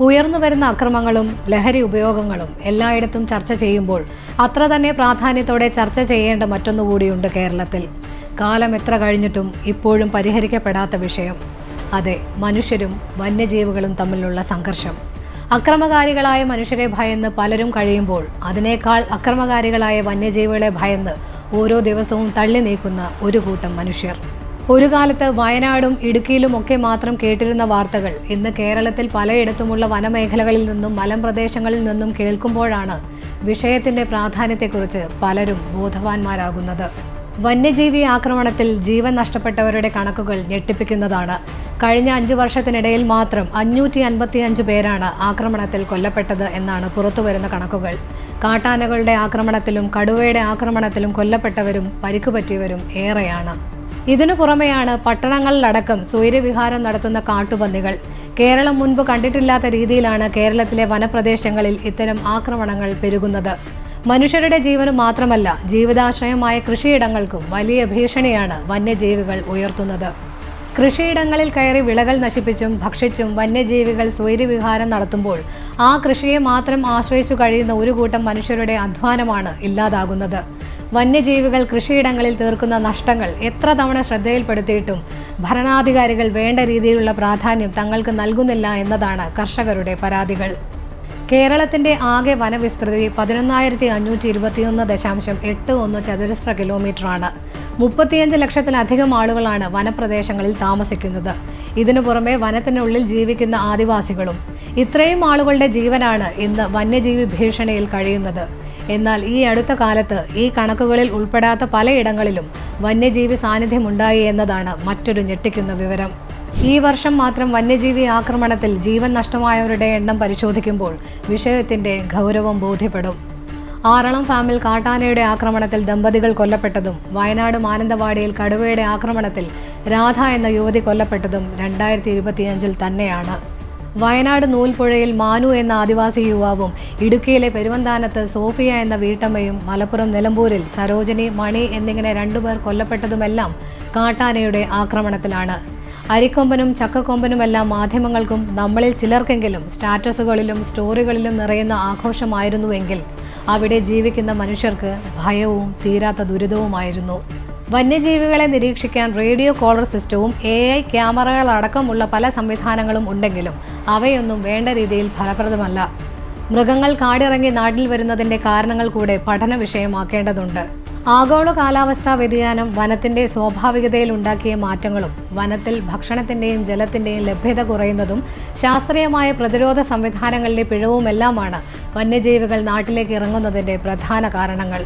ഉയർന്നുവരുന്ന അക്രമങ്ങളും ലഹരി ഉപയോഗങ്ങളും എല്ലായിടത്തും ചർച്ച ചെയ്യുമ്പോൾ അത്ര തന്നെ പ്രാധാന്യത്തോടെ ചർച്ച ചെയ്യേണ്ട മറ്റൊന്നുകൂടിയുണ്ട് കേരളത്തിൽ. കാലം എത്ര കഴിഞ്ഞിട്ടും ഇപ്പോഴും പരിഹരിക്കപ്പെടാത്ത വിഷയം. അതെ, മനുഷ്യരും വന്യജീവികളും തമ്മിലുള്ള സംഘർഷം. അക്രമകാരികളായ മനുഷ്യരെ ഭയന്ന് പലരും കഴിയുമ്പോൾ അതിനേക്കാൾ അക്രമകാരികളായ വന്യജീവികളെ ഭയന്ന് ഓരോ ദിവസവും തള്ളി നീക്കുന്ന ഒരു കൂട്ടം മനുഷ്യർ. ഒരു കാലത്ത് വയനാടും ഇടുക്കിയിലുമൊക്കെ മാത്രം കേട്ടിരുന്ന വാർത്തകൾ ഇന്ന് കേരളത്തിൽ പലയിടത്തുമുള്ള വനമേഖലകളിൽ നിന്നും മലമ്പ്രദേശങ്ങളിൽ നിന്നും കേൾക്കുമ്പോഴാണ് വിഷയത്തിന്റെ പ്രാധാന്യത്തെക്കുറിച്ച് പലരും ബോധവാന്മാരാകുന്നത്. വന്യജീവി ആക്രമണത്തിൽ ജീവൻ നഷ്ടപ്പെട്ടവരുടെ കണക്കുകൾ ഞെട്ടിപ്പിക്കുന്നതാണ്. കഴിഞ്ഞ 5 വർഷത്തിനിടയിൽ മാത്രം 555 പേരാണ് ആക്രമണത്തിൽ കൊല്ലപ്പെട്ടത് എന്നാണ് പുറത്തുവരുന്ന കണക്കുകൾ. കാട്ടാനകളുടെ ആക്രമണത്തിലും കടുവയുടെ ആക്രമണത്തിലും കൊല്ലപ്പെട്ടവരും പരിക്കുപറ്റിയവരും ഏറെയാണ്. ഇതിനു പുറമെയാണ് പട്ടണങ്ങളിലടക്കം സ്വൈരവിഹാരം നടത്തുന്ന കാട്ടുപന്നികൾ. കേരളം മുൻപ് കണ്ടിട്ടില്ലാത്ത രീതിയിലാണ് കേരളത്തിലെ വനപ്രദേശങ്ങളിൽ ഇത്തരം ആക്രമണങ്ങൾ പെരുകുന്നത്. മനുഷ്യരുടെ ജീവനും മാത്രമല്ല, ജീവിതാശ്രയമായ കൃഷിയിടങ്ങൾക്കും വലിയ ഭീഷണിയാണ് വന്യജീവികൾ ഉയർത്തുന്നത്. കൃഷിയിടങ്ങളിൽ കയറി വിളകൾ നശിപ്പിച്ചും ഭക്ഷിച്ചും വന്യജീവികൾ സ്വൈരവിഹാരം നടത്തുമ്പോൾ ആ കൃഷിയെ മാത്രം ആശ്രയിച്ചു കഴിയുന്ന ഒരു കൂട്ടം മനുഷ്യരുടെ അധ്വാനമാണ് ഇല്ലാതാകുന്നത്. വന്യജീവികൾ കൃഷിയിടങ്ങളിൽ തീർക്കുന്ന നഷ്ടങ്ങൾ എത്ര തവണ ശ്രദ്ധയിൽപ്പെടുത്തിയിട്ടും ഭരണാധികാരികൾ വേണ്ട രീതിയിലുള്ള പ്രാധാന്യം തങ്ങൾക്ക് നൽകുന്നില്ല എന്നതാണ് കർഷകരുടെ പരാതികൾ. കേരളത്തിന്റെ ആകെ വനവിസ്തൃതി 11,521.81 ചതുരശ്ര കിലോമീറ്ററാണ്. 35 ലക്ഷത്തിലധികം ആളുകളാണ് വനപ്രദേശങ്ങളിൽ താമസിക്കുന്നത്. ഇതിനു പുറമെ വനത്തിനുള്ളിൽ ജീവിക്കുന്ന ആദിവാസികളും. ഇത്രയും ആളുകളുടെ ജീവനാണ് ഇന്ന് വന്യജീവി ഭീഷണിയിൽ കഴിയുന്നത്. എന്നാൽ ഈ അടുത്ത കാലത്ത് ഈ കണക്കുകളിൽ ഉൾപ്പെടാത്ത പലയിടങ്ങളിലും വന്യജീവി സാന്നിധ്യമുണ്ടായി എന്നതാണ് മറ്റൊരു ഞെട്ടിക്കുന്ന വിവരം. ഈ വർഷം മാത്രം വന്യജീവി ആക്രമണത്തിൽ ജീവൻ നഷ്ടമായവരുടെ എണ്ണം പരിശോധിക്കുമ്പോൾ വിഷയത്തിന്റെ ഗൗരവം ബോധ്യപ്പെടും. ആറളം ഫാമിൽ കാട്ടാനയുടെ ആക്രമണത്തിൽ ദമ്പതികൾ കൊല്ലപ്പെട്ടതും വയനാട് മാനന്തവാടിയിൽ കടുവയുടെ ആക്രമണത്തിൽ രാധ എന്ന യുവതി കൊല്ലപ്പെട്ടതും 2025 തന്നെയാണ്. വയനാട് നൂൽപ്പുഴയിൽ മാനു എന്ന ആദിവാസി യുവാവും ഇടുക്കിയിലെ പെരുവന്താനത്ത് സോഫിയ എന്ന വീട്ടമ്മയും മലപ്പുറം നിലമ്പൂരിൽ സരോജിനി, മണി എന്നിങ്ങനെ 2 പേർ കൊല്ലപ്പെട്ടതുമെല്ലാം കാട്ടാനയുടെ ആക്രമണത്തിലാണ്. അരിക്കൊമ്പനും ചക്കക്കൊമ്പനുമെല്ലാം മാധ്യമങ്ങൾക്കും നമ്മളിൽ ചിലർക്കെങ്കിലും സ്റ്റാറ്റസുകളിലും സ്റ്റോറികളിലും നിറയുന്ന ആഘോഷമായിരുന്നുവെങ്കിൽ അവിടെ ജീവിക്കുന്ന മനുഷ്യർക്ക് ഭയവും തീരാത്ത ദുരിതവുമായിരുന്നു. വന്യജീവികളെ നിരീക്ഷിക്കാൻ റേഡിയോ കോളർ സിസ്റ്റവും AI ക്യാമറകളടക്കമുള്ള പല സംവിധാനങ്ങളും ഉണ്ടെങ്കിലും അവയൊന്നും വേണ്ട രീതിയിൽ ഫലപ്രദമല്ല. മൃഗങ്ങൾ കാടിറങ്ങി നാട്ടിൽ വരുന്നതിന്റെ കാരണങ്ങൾ കൂടെ പഠന വിഷയമാക്കേണ്ടതുണ്ട്. ആഗോള കാലാവസ്ഥാ വ്യതിയാനം വനത്തിന്റെ സ്വാഭാവികതയിൽ ഉണ്ടാക്കിയ മാറ്റങ്ങളും വനത്തിൽ ഭക്ഷണത്തിന്റെയും ജലത്തിന്റെയും ലഭ്യത കുറയുന്നതും ശാസ്ത്രീയമായ പ്രതിരോധ സംവിധാനങ്ങളിലെ പിഴവുമെല്ലാമാണ് വന്യജീവികൾ നാട്ടിലേക്ക് ഇറങ്ങുന്നതിന്റെ പ്രധാന കാരണങ്ങൾ.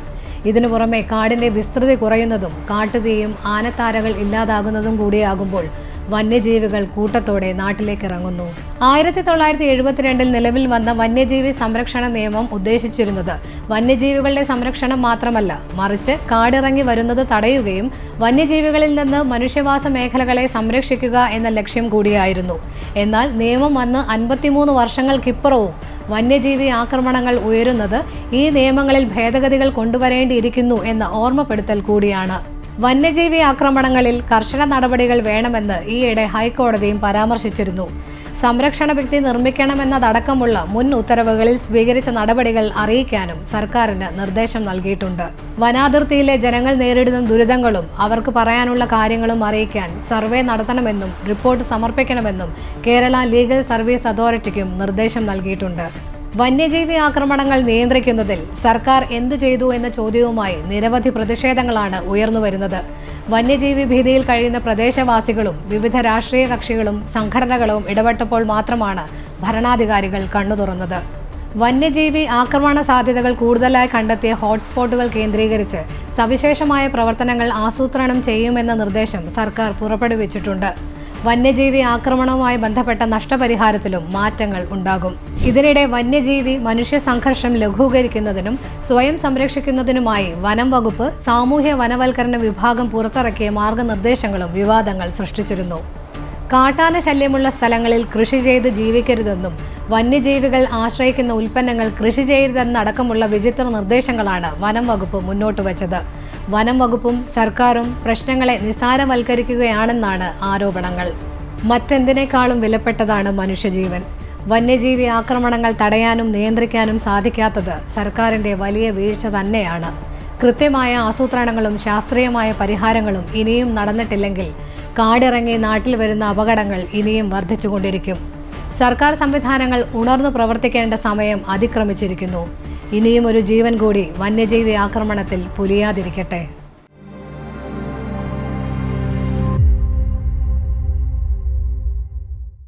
ഇതിനു പുറമെ കാടിന്റെ വിസ്തൃതി കുറയുന്നതും കാട്ടുതീയും ആനത്താരകൾ ഇല്ലാതാകുന്നതും കൂടിയാകുമ്പോൾ വന്യജീവികൾ കൂട്ടത്തോടെ നാട്ടിലേക്ക് ഇറങ്ങുന്നു. 1972 നിലവിൽ വന്ന വന്യജീവി സംരക്ഷണ നിയമം ഉദ്ദേശിച്ചിരുന്നത് വന്യജീവികളുടെ സംരക്ഷണം മാത്രമല്ല, മറിച്ച് കാടിറങ്ങി വരുന്നത് തടയുകയും വന്യജീവികളിൽ നിന്ന് മനുഷ്യവാസ മേഖലകളെ സംരക്ഷിക്കുക എന്ന ലക്ഷ്യം കൂടിയായിരുന്നു. എന്നാൽ നിയമം വന്ന് 53 വർഷങ്ങൾക്കിപ്പുറവും വന്യജീവി ആക്രമണങ്ങൾ ഉയരുന്നത് ഈ നിയമങ്ങളിൽ ഭേദഗതികൾ കൊണ്ടുവരേണ്ടിയിരിക്കുന്നു എന്ന ഓർമ്മപ്പെടുത്തൽ കൂടിയാണ്. വന്യജീവി ആക്രമണങ്ങളിൽ കർശന നടപടികൾ വേണമെന്ന് ഈയിടെ ഹൈക്കോടതിയും പരാമർശിച്ചിരുന്നു. സംരക്ഷണ ഭിത്തി നിർമ്മിക്കണമെന്നതടക്കമുള്ള മുൻ ഉത്തരവുകളിൽ സ്വീകരിച്ച നടപടികൾ അറിയിക്കാനും സർക്കാരിന് നിർദ്ദേശം നൽകിയിട്ടുണ്ട്. വനാതിർത്തിയിലെ ജനങ്ങൾ നേരിടുന്ന ദുരിതങ്ങളും അവർക്ക് പറയാനുള്ള കാര്യങ്ങളും അറിയിക്കാൻ സർവേ നടത്തണമെന്നും റിപ്പോർട്ട് സമർപ്പിക്കണമെന്നും കേരള ലീഗൽ സർവീസ് അതോറിറ്റിക്കും നിർദ്ദേശം നൽകിയിട്ടുണ്ട്. വന്യജീവി ആക്രമണങ്ങൾ നിയന്ത്രിക്കുന്നതിൽ സർക്കാർ എന്തു ചെയ്തു എന്ന ചോദ്യവുമായി നിരവധി പ്രതിഷേധങ്ങളാണ് ഉയർന്നുവരുന്നത്. വന്യജീവി ഭീതിയിൽ കഴിയുന്ന പ്രദേശവാസികളും വിവിധ രാഷ്ട്രീയ കക്ഷികളും സംഘടനകളും ഇടപെട്ടപ്പോൾ മാത്രമാണ് ഭരണാധികാരികൾ കണ്ണു തുറന്നത്. വന്യജീവി ആക്രമണ സാധ്യതകൾ കൂടുതലായി കണ്ടെത്തിയ ഹോട്ട്സ്പോട്ടുകൾ കേന്ദ്രീകരിച്ച് സവിശേഷമായ പ്രവർത്തനങ്ങൾ ആസൂത്രണം ചെയ്യുമെന്ന നിർദ്ദേശം സർക്കാർ പുറപ്പെടുവിച്ചിട്ടുണ്ട്. വന്യജീവി ആക്രമണവുമായി ബന്ധപ്പെട്ട നഷ്ടപരിഹാരത്തിലും മാറ്റങ്ങൾ ഉണ്ടാകും. ഇതിനിടെ വന്യജീവി മനുഷ്യ സംഘർഷം ലഘൂകരിക്കുന്നതിനും സ്വയം സംരക്ഷിക്കുന്നതിനുമായി വനം വകുപ്പ് സാമൂഹ്യ വനവൽക്കരണ വിഭാഗം പുറത്തിറക്കിയ മാർഗനിർദ്ദേശങ്ങളും വിവാദങ്ങൾ സൃഷ്ടിച്ചിരുന്നു. കാട്ടാന ശല്യമുള്ള സ്ഥലങ്ങളിൽ കൃഷി ചെയ്ത് ജീവിക്കരുതെന്നും വന്യജീവികൾ ആശ്രയിക്കുന്ന ഉൽപ്പന്നങ്ങൾ കൃഷി ചെയ്യരുതെന്നടക്കമുള്ള വിചിത്ര നിർദ്ദേശങ്ങളാണ് വനം വകുപ്പ് മുന്നോട്ട് വച്ചത്. വനം വകുപ്പും സർക്കാരും പ്രശ്നങ്ങളെ നിസ്സാരവൽക്കരിക്കുകയാണെന്നാണ് ആരോപണങ്ങൾ. മറ്റെന്തിനേക്കാളും വിലപ്പെട്ടതാണ് മനുഷ്യജീവൻ. വന്യജീവി ആക്രമണങ്ങൾ തടയാനും നിയന്ത്രിക്കാനും സാധിക്കാത്തത് സർക്കാരിൻ്റെ വലിയ വീഴ്ച തന്നെയാണ്. കൃത്യമായ ആസൂത്രണങ്ങളും ശാസ്ത്രീയമായ പരിഹാരങ്ങളും ഇനിയും നടന്നിട്ടില്ലെങ്കിൽ കാടിറങ്ങി നാട്ടിൽ വരുന്ന അപകടങ്ങൾ ഇനിയും വർദ്ധിച്ചുകൊണ്ടിരിക്കും. സർക്കാർ സംവിധാനങ്ങൾ ഉണർന്നു പ്രവർത്തിക്കേണ്ട സമയം അതിക്രമിച്ചിരിക്കുന്നു. ഇനിയും ഒരു ജീവൻ കൂടി വന്യജീവി ആക്രമണത്തിൽ പൊലിയാതിരിക്കട്ടെ.